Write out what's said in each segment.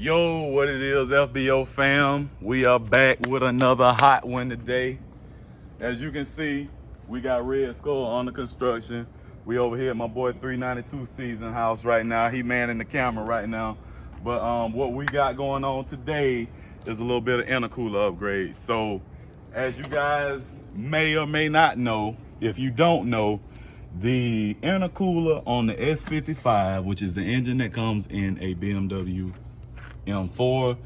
Yo, what it is, FBO fam? We are back with another hot one today. As you can see, we got Red Skull under construction. We over here at my boy 392 Season House right now. He manning the camera right now. But what we got going on today is a little bit of intercooler upgrade. So, as you guys may or may not know, if you don't know, the intercooler on the S55, which is the engine that comes in a BMW M4,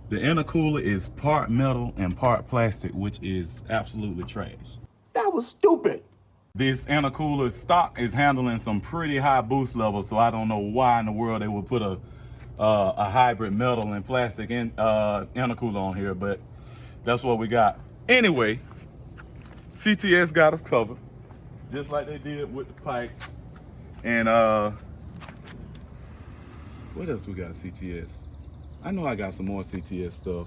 the intercooler is part metal and part plastic, which is absolutely trash. That was stupid. This intercooler stock is handling some pretty high boost levels, so I don't know why in the world they would put a hybrid metal and plastic intercooler on here, but that's what we got. Anyway, CTS got us covered, just like they did with the pipes. And what else we got, CTS? I know I got some more CTS stuff.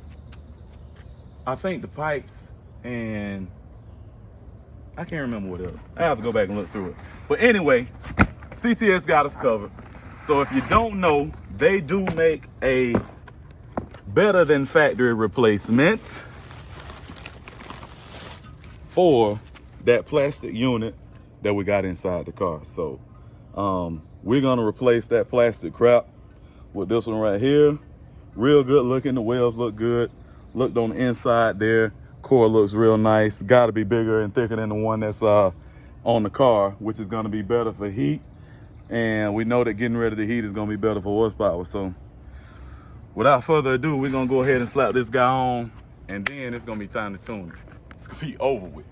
I think the pipes and I can't remember what else. I have to go back and look through it. But anyway, CTS got us covered. So if you don't know, they do make a better than factory replacement for that plastic unit that we got inside the car. So we're gonna replace that plastic crap with this one right here. Real good looking, the wheels look good. Looked on the inside there, core looks real nice. Gotta be bigger and thicker than the one that's on the car, which is gonna be better for heat. And we know that getting rid of the heat is gonna be better for horsepower. So without further ado, we're gonna go ahead and slap this guy on, and then it's gonna be time to tune it. It's gonna be over with.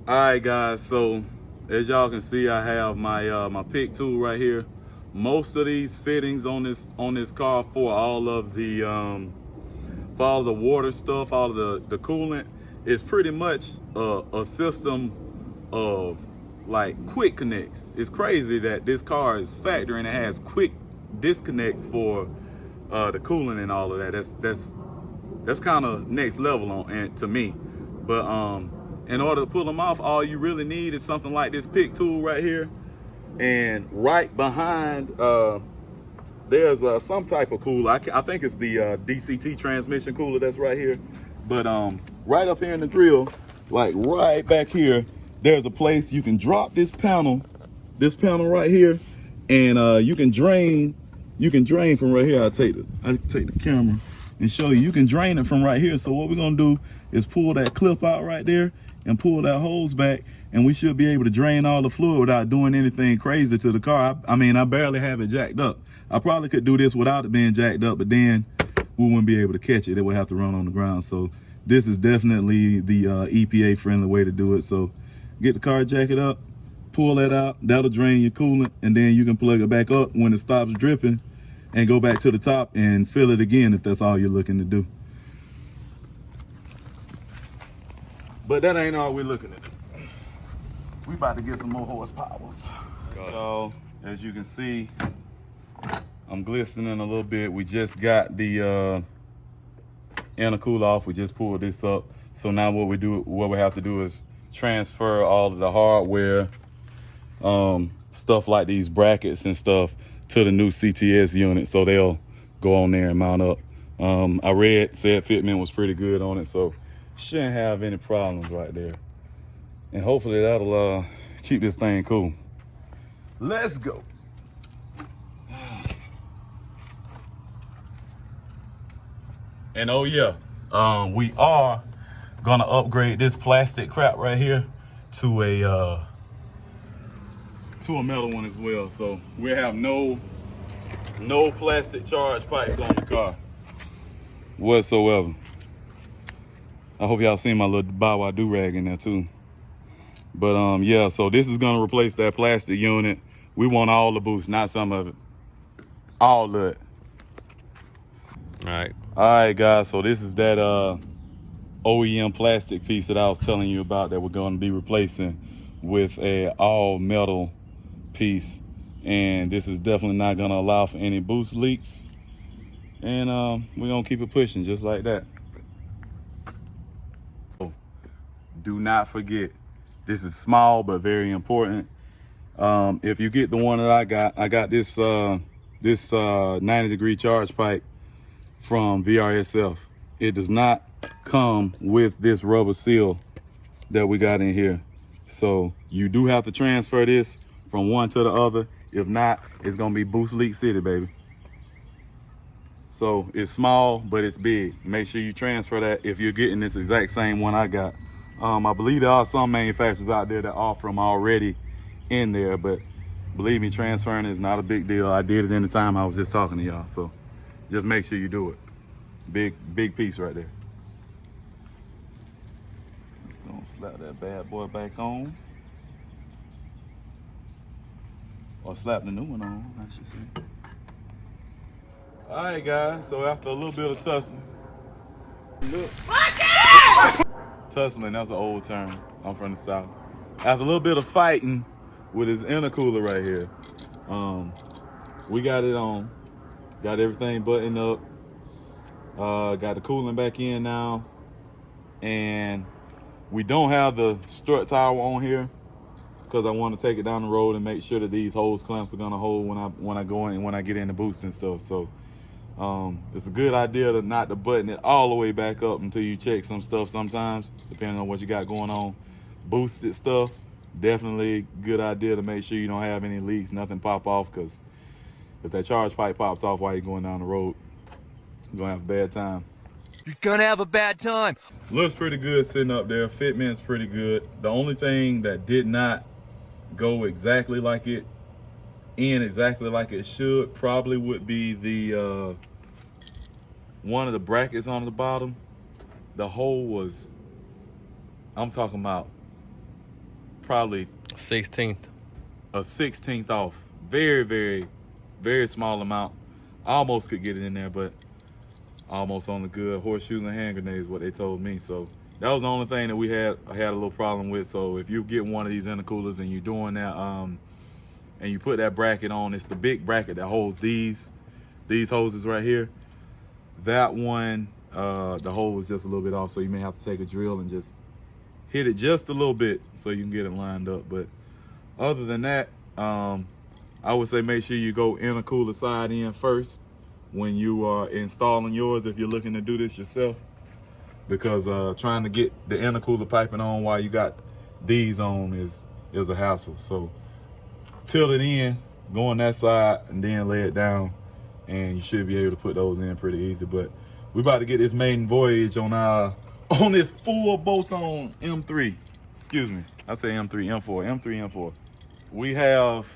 All right, guys, so as y'all can see, I have my my pick tool right here. Most of these fittings on this car for all of the water stuff, all of the coolant, is pretty much a system of like quick connects. It's crazy that this car is factory and it has quick disconnects for the coolant and all of that. That's kind of next level on and to me. But in order to pull them off, all you really need is something like this pick tool right here. And right behind, there's some type of cooler. I think it's the DCT transmission cooler that's right here. But right up here in the grill, like right back here, there's a place you can drop this panel right here, and you can drain from right here. I take the camera and show you. You can drain it from right here. So what we're gonna do is pull that clip out right there and pull that hose back, and we should be able to drain all the fluid without doing anything crazy to the car. I mean, I barely have it jacked up. I probably could do this without it being jacked up, but then we wouldn't be able to catch it. It would have to run on the ground. So this is definitely the EPA friendly way to do it. So get the car jacket up, pull that out, that'll drain your coolant, and then you can plug it back up when it stops dripping and go back to the top and fill it again if that's all you're looking to do. But that ain't all we're looking at. We about to get some more horsepower. So as you can see, I'm glistening a little bit. We just got the intercooler off. We just pulled this up. So now what we have to do is transfer all of the hardware, stuff like these brackets and stuff, to the new CTS unit, so they'll go on there and mount up. I said fitment was pretty good on it, so shouldn't have any problems right there. And hopefully that'll keep this thing cool. Let's go. And oh yeah, we are gonna upgrade this plastic crap right here to a metal one as well. So we have no plastic charge pipes on the car whatsoever. I hope y'all seen my little Bow Wow do-rag in there too. But yeah, so this is gonna replace that plastic unit. We want all the boost, not some of it. All of it. All right, guys, so this is that OEM plastic piece that I was telling you about that we're gonna be replacing with a all metal piece. And this is definitely not gonna allow for any boost leaks. And we're gonna keep it pushing just like that. Do not forget, this is small but very important. If you get the one that I got this this 90-degree charge pipe from VRSF. It does not come with this rubber seal that we got in here. So you do have to transfer this from one to the other. If not, it's gonna be Boost Leak City, baby. So it's small, but it's big. Make sure you transfer that if you're getting this exact same one I got. I believe there are some manufacturers out there that offer them already in there, but believe me, transferring is not a big deal. I did it in the time I was just talking to y'all. So just make sure you do it. Big piece right there. Just gonna slap that bad boy back on. Or slap the new one on, I should say. All right, guys, so after a little bit of tussling. Tussling, that's an old term. I'm from the South. After a little bit of fighting with his intercooler right here, we got it on. Got everything buttoned up. Got the cooling back in now. And we don't have the strut tower on here because I want to take it down the road and make sure that these hose clamps are gonna hold when I go in and when I get in the boost and stuff. So it's a good idea to not to button it all the way back up until you check some stuff sometimes, depending on what you got going on. Boosted stuff, definitely good idea to make sure you don't have any leaks, nothing pop off, because if that charge pipe pops off while you're going down the road, you're gonna have a bad time. You're gonna have a bad time. Looks pretty good sitting up there. Fitment's pretty good. The only thing that did not go exactly like it should probably would be the one of the brackets on the bottom. The hole was, I'm talking about probably 16th. a 16th off. Very, very, very small amount. I almost could get it in there, but almost on the good. Horseshoes and hand grenades, what they told me. So that was the only thing that I had a little problem with. So if you get one of these intercoolers and you're doing that, and you put that bracket on, it's the big bracket that holds these hoses right here. That one, the hole was just a little bit off, so you may have to take a drill and just hit it just a little bit so you can get it lined up. But other than that, I would say make sure you go intercooler side in first when you are installing yours if you're looking to do this yourself, because trying to get the intercooler piping on while you got these on is a hassle. So tilt it in, go on that side, and then lay it down, and you should be able to put those in pretty easy. But we about to get this maiden voyage on this full bolt-on M3. Excuse me, I say M3, M4. We have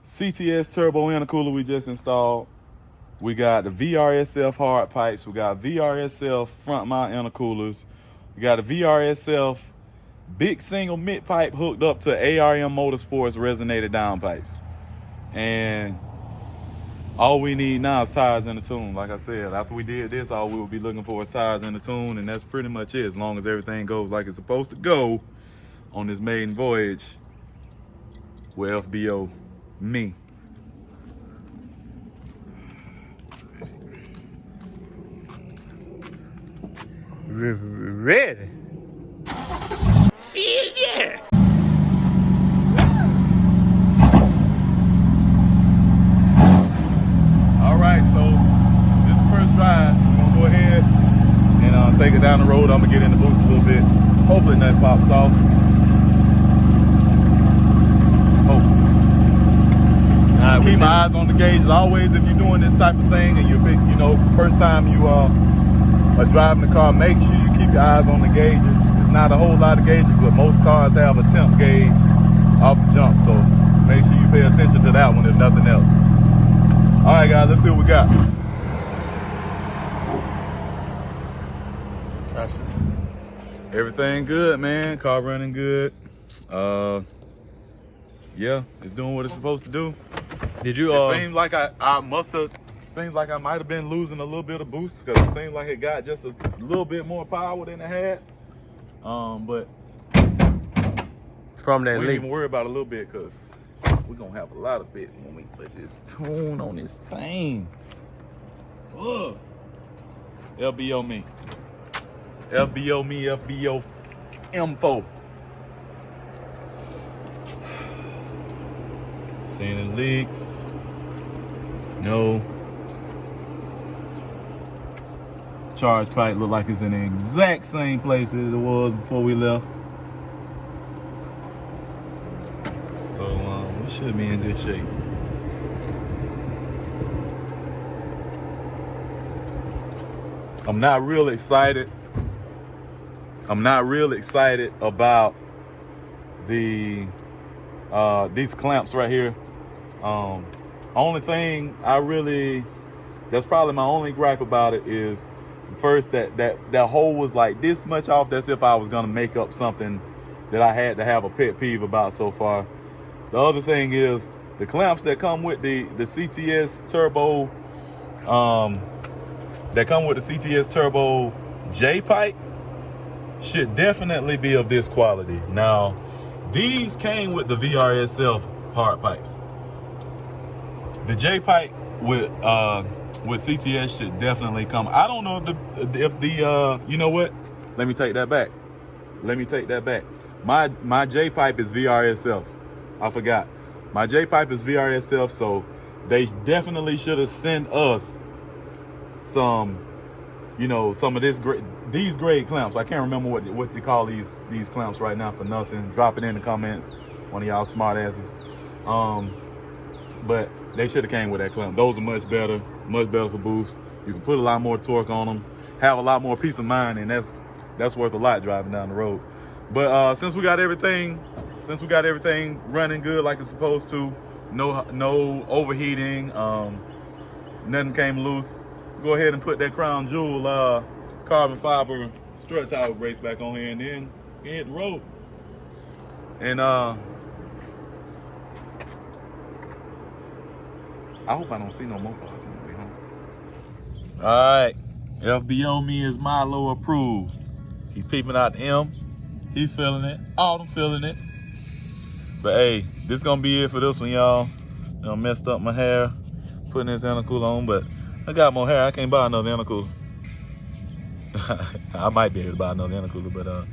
CTS turbo intercooler we just installed. We got the VRSF hard pipes. We got VRSF front mount intercoolers. We got a VRSF big single mid pipe hooked up to ARM Motorsports resonated down pipes. And all we need now is tires in the tune. Like I said, after we did this, all we will be looking for is tires in the tune, and that's pretty much it. As long as everything goes like it's supposed to go on this maiden voyage with FBO me. Ready? Yeah. All right, so this first drive, I'm gonna go ahead and take it down the road. I'm gonna get in the boost a little bit. Hopefully nothing pops off. Hopefully. Keep my eyes on the gauges. Always, if you're doing this type of thing and you know, it's the first time you are driving the car, make sure you keep your eyes on the gauges. It's not a whole lot of gauges, but most cars have a temp gauge off the jump, so make sure you pay attention to that one if nothing else. All right, guys, let's see what we got. Everything good, man. Car running good. Yeah, it's doing what it's supposed to do. Did you? It seems like I might have been losing a little bit of boost, because it seemed like it got just a little bit more power than it had. But from that we ain't leak. even worry about a little bit, because we're gonna have a lot of bit when we put this tune on this thing. Ugh. FBO me. FBO me, FBO M4. Seeing the leaks. No. Charge pipe look like it's in the exact same place as it was before we left. So we should be in good shape. I'm not real excited. I'm not real excited about the these clamps right here. Only thing that's probably my only gripe about it is first that hole was like this much off. That's if I was gonna make up something that I had to have a pet peeve about so far. The other thing is the clamps that come with the CTS Turbo, J pipe should definitely be of this quality. Now, these came with the VRSF hard pipes. The J pipe with CTS should definitely come. I don't know if the you know what? Let me take that back. My J pipe is VRSF. I forgot. My J pipe is VRSF, so they definitely should have sent us some, some of these grade clamps. I can't remember what they call these clamps right now for nothing. Drop it in the comments, one of y'all smart asses. But they should have came with that clamp. Those are much better for boost. You can put a lot more torque on them, have a lot more peace of mind, and that's worth a lot driving down the road. But since we got everything running good like it's supposed to, no overheating, nothing came loose, go ahead and put that crown jewel carbon fiber strut tower brace back on here, and then hit the road. And I hope I don't see no more parts on the way home. All right, FBO me is Milo approved. He's peeping out the M. He feeling it. Autumn feeling it. But hey, this gonna be it for this one, y'all. Messed up my hair putting this intercooler on, but I got more hair. I can't buy another intercooler. I might be able to buy another intercooler, but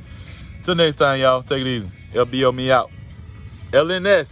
till next time, y'all, take it easy. FBO me out. LNS.